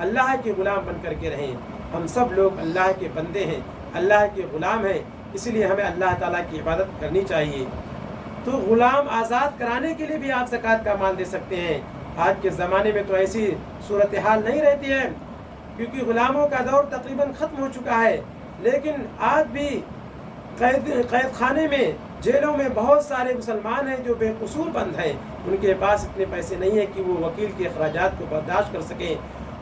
اللہ کے غلام بن کر کے رہیں۔ ہم سب لوگ اللہ کے بندے ہیں، اللہ کے غلام ہیں، اسی لیے ہمیں اللہ تعالیٰ کی عبادت کرنی چاہیے۔ تو غلام آزاد کرانے کے لیے بھی آپ زکوٰۃ کا مال دے سکتے ہیں۔ آج کے زمانے میں تو ایسی صورتحال نہیں رہتی ہے، کیونکہ غلاموں کا دور تقریباً ختم ہو چکا ہے، لیکن آج بھی قید خانے میں، جیلوں میں بہت سارے مسلمان ہیں جو بے قصور بند ہیں، ان کے پاس اتنے پیسے نہیں ہیں کہ وہ وکیل کے اخراجات کو برداشت کر سکیں۔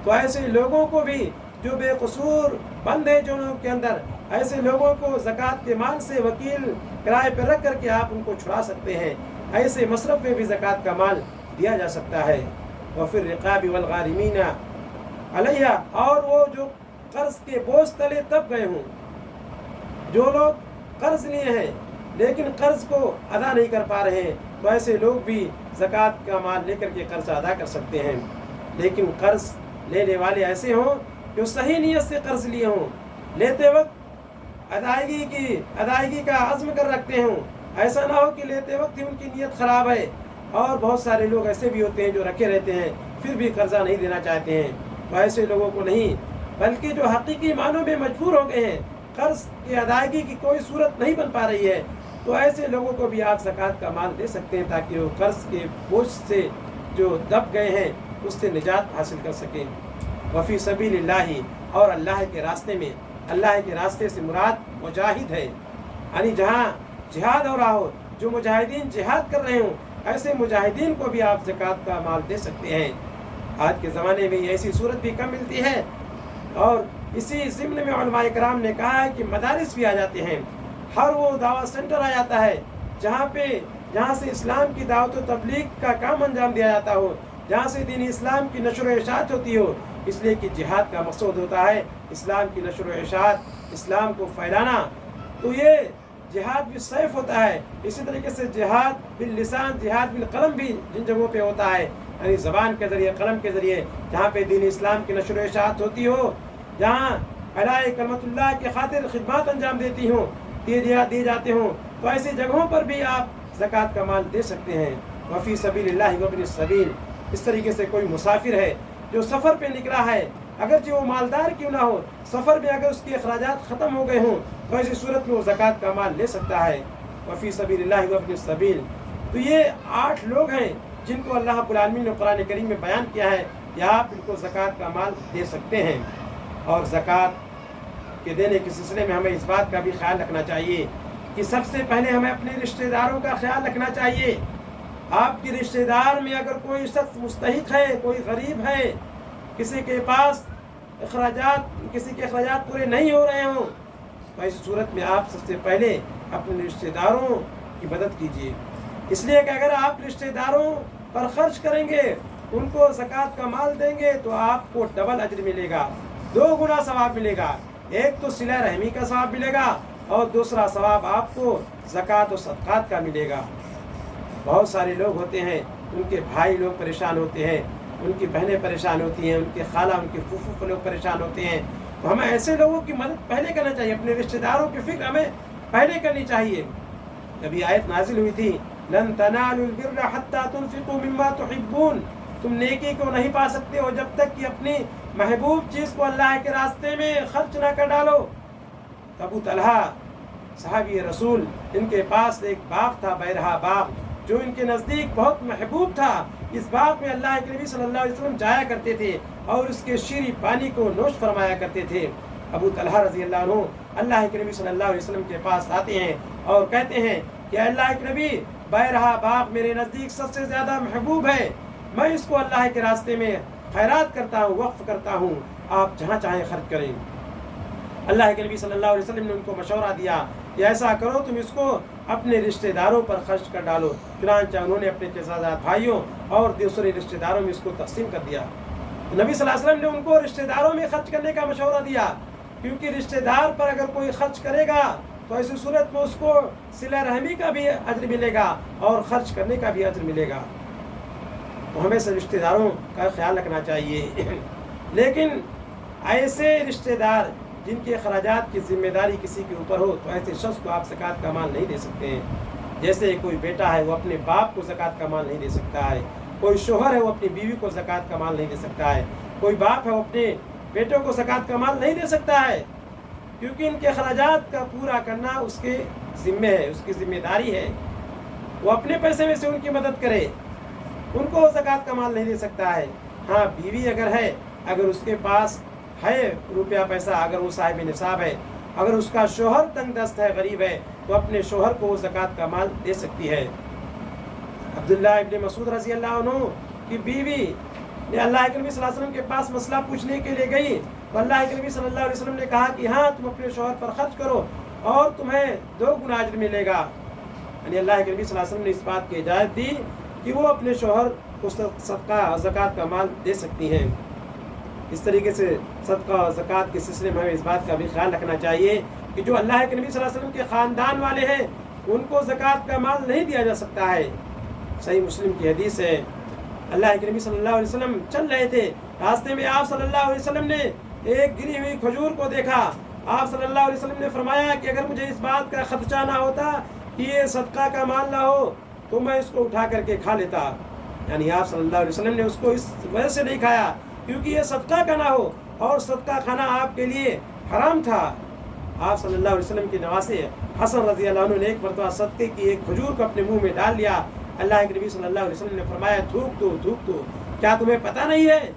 تو ایسے لوگوں کو بھی جو بے قصور بند ہیں جنہوں کے اندر، ایسے لوگوں کو زکوٰۃ کے مال سے وکیل کرائے پہ رکھ کر کے آپ ان کو چھڑا سکتے ہیں۔ ایسے مصرف میں بھی زکوٰۃ کا مال دیا جا سکتا ہے۔ وفی الرقاب والغارمین علیہ، اور وہ جو قرض کے بوجھ تلے تب گئے ہوں، جو لوگ قرض لیے ہیں لیکن قرض کو ادا نہیں کر پا رہے ہیں، تو ایسے لوگ بھی زکوٰۃ کا مال لے کر کے قرض ادا کر سکتے ہیں۔ لیکن قرض لینے والے ایسے ہوں جو صحیح نیت سے قرض لیے ہوں، لیتے وقت ادائیگی کا عزم کر رکھتے ہوں، ایسا نہ ہو کہ لیتے وقت ہی ان کی نیت خراب ہے۔ اور بہت سارے لوگ ایسے بھی ہوتے ہیں جو رکھے رہتے ہیں پھر بھی قرضہ نہیں دینا چاہتے ہیں، تو ایسے لوگوں کو نہیں، بلکہ جو حقیقی معنوں میں مجبور ہو گئے ہیں، قرض کی ادائیگی کی کوئی صورت نہیں بن پا رہی ہے، تو ایسے لوگوں کو بھی آپ زکوٰۃ کا مال دے سکتے ہیں تاکہ وہ قرض کے بوجھ سے جو دب گئے ہیں اس سے نجات حاصل کر سکیں۔ وفی سبیل اللہ، اور اللہ کے راستے میں، اللہ کے راستے سے مراد مجاہد ہے، یعنی جہاں جہاد ہو رہا ہو، جو مجاہدین جہاد کر رہے ہوں، ایسے مجاہدین کو بھی آپ زکوٰۃ کا مال دے سکتے ہیں۔ آج کے زمانے میں ایسی صورت بھی کم ملتی ہے، اور اسی ضمن میں علماء کرام نے کہا ہے کہ مدارس بھی آ جاتے ہیں، ہر وہ دعوت سینٹر آ جاتا ہے جہاں سے اسلام کی دعوت و تبلیغ کا کام انجام دیا جاتا ہو، جہاں سے دین اسلام کی نشر و اشاعت ہوتی ہو، اس لیے کہ جہاد کا مقصود ہوتا ہے اسلام کی نشر و اشاعت، اسلام کو پھیلانا۔ تو یہ جہاد بھی سیف ہوتا ہے، اسی طریقے سے جہاد باللسان، جہاد بالقلم بھی جن جگہوں پہ ہوتا ہے، یعنی زبان کے ذریعے، قلم کے ذریعے، جہاں پہ دین اسلام کی نشر و اشاعت ہوتی ہو، جہاں اعلاء کلمت اللہ کی خاطر خدمات انجام دیے جاتے ہوں، تو ایسی جگہوں پر بھی آپ زکوٰۃ کا مال دے سکتے ہیں۔ وفی سبیل اللہ وابن السبیل، اس طریقے سے کوئی مسافر ہے جو سفر پہ نکلا ہے، اگرچہ وہ مالدار کیوں نہ ہو، سفر میں اگر اس کے اخراجات ختم ہو گئے ہوں تو ایسی صورت میں وہ زکوٰۃ کا مال لے سکتا ہے۔ وفی سبیل اللہ وابن السبیل، تو یہ 8 لوگ ہیں جن کو اللہ رب العالمین نے قرآن کریم میں بیان کیا ہے کہ آپ ان کو زکوٰۃ کا مال دے سکتے ہیں۔ اور زکوٰۃ کے دینے کے سلسلے میں ہمیں اس بات کا بھی خیال رکھنا چاہیے کہ سب سے پہلے ہمیں اپنے رشتہ داروں کا خیال رکھنا چاہیے۔ آپ کے رشتہ دار میں اگر کوئی شخص مستحق ہے، کوئی غریب ہے، کسی کے اخراجات پورے نہیں ہو رہے ہوں، تو ایسی صورت میں آپ سب سے پہلے اپنے رشتہ داروں کی مدد کیجیے، اس لیے کہ اگر آپ رشتہ داروں پر خرچ کریں گے، ان کو زکوٰۃ کا مال دیں گے، تو آپ کو ڈبل اجر ملے گا، 2 گنا ثواب ملے گا۔ ایک تو صلہ رحمی کا ثواب ملے گا، اور دوسرا ثواب آپ کو زکوٰۃ و صدقات کا ملے گا۔ بہت سارے لوگ ہوتے ہیں، ان کے بھائی لوگ پریشان ہوتے ہیں، ان کی بہنیں پریشان ہوتی ہیں، ان کے خالہ، ان کے پھوپھو کے لوگ پریشان ہوتے ہیں، تو ہمیں ایسے لوگوں کی مدد پہلے کرنا چاہیے، اپنے رشتہ داروں کی فکر ہمیں پہلے کرنی چاہیے۔ جب یہ آیت نازل ہوئی تھی، لن تنالوا البر حتى تنفقوا مما تحبون، تم نیکی کو نہیں پا سکتے ہو جب تک کہ اپنی محبوب چیز کو اللہ کے راستے میں خرچ نہ کر ڈالو۔ ابو طلحہ صحابی رسول، ان کے پاس ایک باغ تھا، بیرہا باغ، جو ان کے نزدیک بہت محبوب تھا۔ اس باغ میں اللہ کے نبی صلی اللہ علیہ وسلم جایا کرتے تھے اور اس کے شیریں پانی کو نوش فرمایا کرتے تھے۔ ابو طلحہ رضی اللہ عنہ اللہ کے نبی صلی اللہ علیہ وسلم کے پاس آتے ہیں اور کہتے ہیں کہ اللہ کے نبی، بیرہا باغ میرے نزدیک سب سے زیادہ محبوب ہے، میں اس کو اللہ کے راستے میں خیرات کرتا ہوں، وقف کرتا ہوں، آپ جہاں چاہیں خرچ کریں۔ اللہ کے نبی صلی اللہ علیہ وسلم نے ان کو مشورہ دیا کہ ایسا کرو، تم اس کو اپنے رشتہ داروں پر خرچ کر ڈالو۔ چنانچہ انہوں نے اپنے چچا بھائیوں اور دوسرے رشتہ داروں میں اس کو تقسیم کر دیا۔ نبی صلی اللہ علیہ وسلم نے ان کو رشتہ داروں میں خرچ کرنے کا مشورہ دیا، کیونکہ رشتہ دار پر اگر کوئی خرچ کرے گا تو ایسی صورت میں اس کو صلہ رحمی کا بھی اجر ملے گا اور خرچ کرنے کا بھی اجر ملے گا۔ تو ہمیں سے رشتہ داروں کا خیال رکھنا چاہیے، لیکن ایسے رشتہ دار جن کے اخراجات کی ذمہ داری کسی کے اوپر ہو، تو ایسے شخص کو آپ زکوٰۃ کا مال نہیں دے سکتے ہیں۔ جیسے کوئی بیٹا ہے، وہ اپنے باپ کو زکوٰۃ کا مال نہیں دے سکتا ہے، کوئی شوہر ہے وہ اپنی بیوی کو زکوٰۃ کا مال نہیں دے سکتا ہے، کوئی باپ ہے وہ اپنے بیٹوں کو زکوٰۃ کا مال نہیں دے سکتا ہے، کیونکہ ان کے اخراجات کا پورا کرنا اس کے ذمہ ہے، اس کی ذمہ داری ہے۔ وہ اپنے پیسے میں سے ان کی مدد کرے، ان کو زکوٰۃ کا مال نہیں دے سکتا ہے۔ ہاں بیوی اگر ہے، اگر اس کے پاس ہے روپیہ پیسہ، اگر وہ صاحب نصاب ہے، اگر اس کا شوہر تنگ دست ہے، غریب ہے، تو اپنے شوہر کو وہ زکوٰۃ کا مال دے سکتی ہے۔ عبداللہ ابن مسعود رضی اللہ عنہ کی بیوی نے اللہ کے نبی صلی اللہ علیہ وسلم کے پاس مسئلہ پوچھنے کے لیے گئی، تو اللہ کے نبی صلی اللہ علیہ وسلم نے کہا کہ ہاں تم اپنے شوہر پر خرچ کرو اور تمہیں 2 گنا اجر ملے گا۔ یعنی اللہ کے نبی صلی اللہ علیہ وسلم نے اس بات کی اجازت دی کہ وہ اپنے شوہر کو صدقہ اور زکوٰۃ کا مال دے سکتی ہیں۔ اس طریقے سے صدقہ اور زکوٰۃ کے سلسلے میں ہمیں اس بات کا بھی خیال رکھنا چاہیے کہ جو اللہ کے نبی صلی اللہ علیہ وسلم کے خاندان والے ہیں ان کو زکوٰۃ کا مال نہیں دیا جا سکتا ہے۔ صحیح مسلم کی حدیث ہے، اللہ کے نبی صلی اللہ علیہ وسلم چل رہے تھے، راستے میں آپ صلی اللہ علیہ وسلم نے ایک گری ہوئی کھجور کو دیکھا۔ آپ صلی اللہ علیہ وسلم نے فرمایا کہ اگر مجھے اس بات کا خدشہ نہ ہوتا کہ یہ صدقہ کا مال نہ ہو تو میں اس کو اٹھا کر کے کھا لیتا۔ یعنی آپ صلی اللہ علیہ وسلم نے اس کو اس وجہ سے نہیں کھایا کیونکہ یہ صدقہ کا نہ ہو، اور صدقہ کھانا آپ کے لیے حرام تھا۔ آپ صلی اللہ علیہ وسلم کے نواسے حسن رضی اللہ عنہ نے ایک مرتبہ صدقے کی ایک کھجور کو اپنے منہ میں ڈال لیا۔ اللہ کے نبی صلی اللہ علیہ وسلم نے فرمایا تھوک تو، کیا تمہیں پتہ نہیں ہے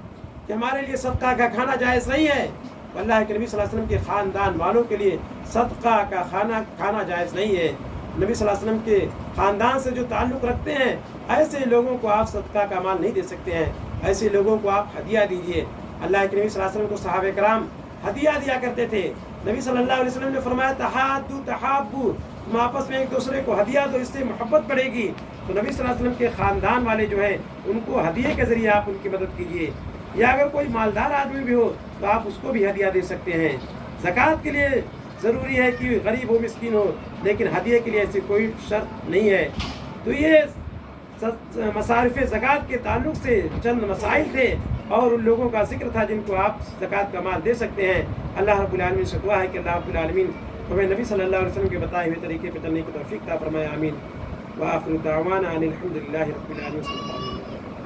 کہ ہمارے لیے صدقہ کا کھانا جائز نہیں ہے؟ اللہ کے نبی صلی اللہ علیہ وسلم کے خاندان والوں کے لیے صدقہ کا کھانا جائز نہیں ہے۔ نبی صلی اللہ علیہ وسلم کے خاندان سے جو تعلق رکھتے ہیں ایسے لوگوں کو آپ صدقہ کا مال نہیں دے سکتے ہیں، ایسے لوگوں کو آپ ہدیہ دیجیے۔ اللہ کے نبی صلی اللہ علیہ وسلم کو صحابہ کرام ہدیہ دیا کرتے تھے۔ نبی صلی اللہ علیہ وسلم نے فرمایا تحادوا تحابوا، تم آپس میں ایک دوسرے کو ہدیہ دو، اس سے محبت بڑھے گی۔ تو نبی صلی اللہ علیہ وسلم کے خاندان والے جو ہیں ان کو ہدیے کے ذریعے آپ ان کی مدد کیجیے، یا اگر کوئی مالدار آدمی بھی ہو تو آپ اس کو بھی ہدیہ دے سکتے ہیں۔ زکوٰۃ کے لیے ضروری ہے کہ غریب ہو، مسکین ہو، لیکن ہدیے کے لیے ایسی کوئی شرط نہیں ہے۔ تو یہ مصارف زکوٰۃ کے تعلق سے چند مسائل تھے اور ان لوگوں کا ذکر تھا جن کو آپ زکوٰۃ کا مال دے سکتے ہیں۔ اللہ رب العالمین سے دعا ہے کہ اللہ رب العالمین ہمیں نبی صلی اللہ علیہ وسلم کے بتائے ہوئے طریقے پہ چلنے کی توفیق عطا فرمائے، آمین۔ وآخر دعوانا ان الحمد للہ رب العالمین۔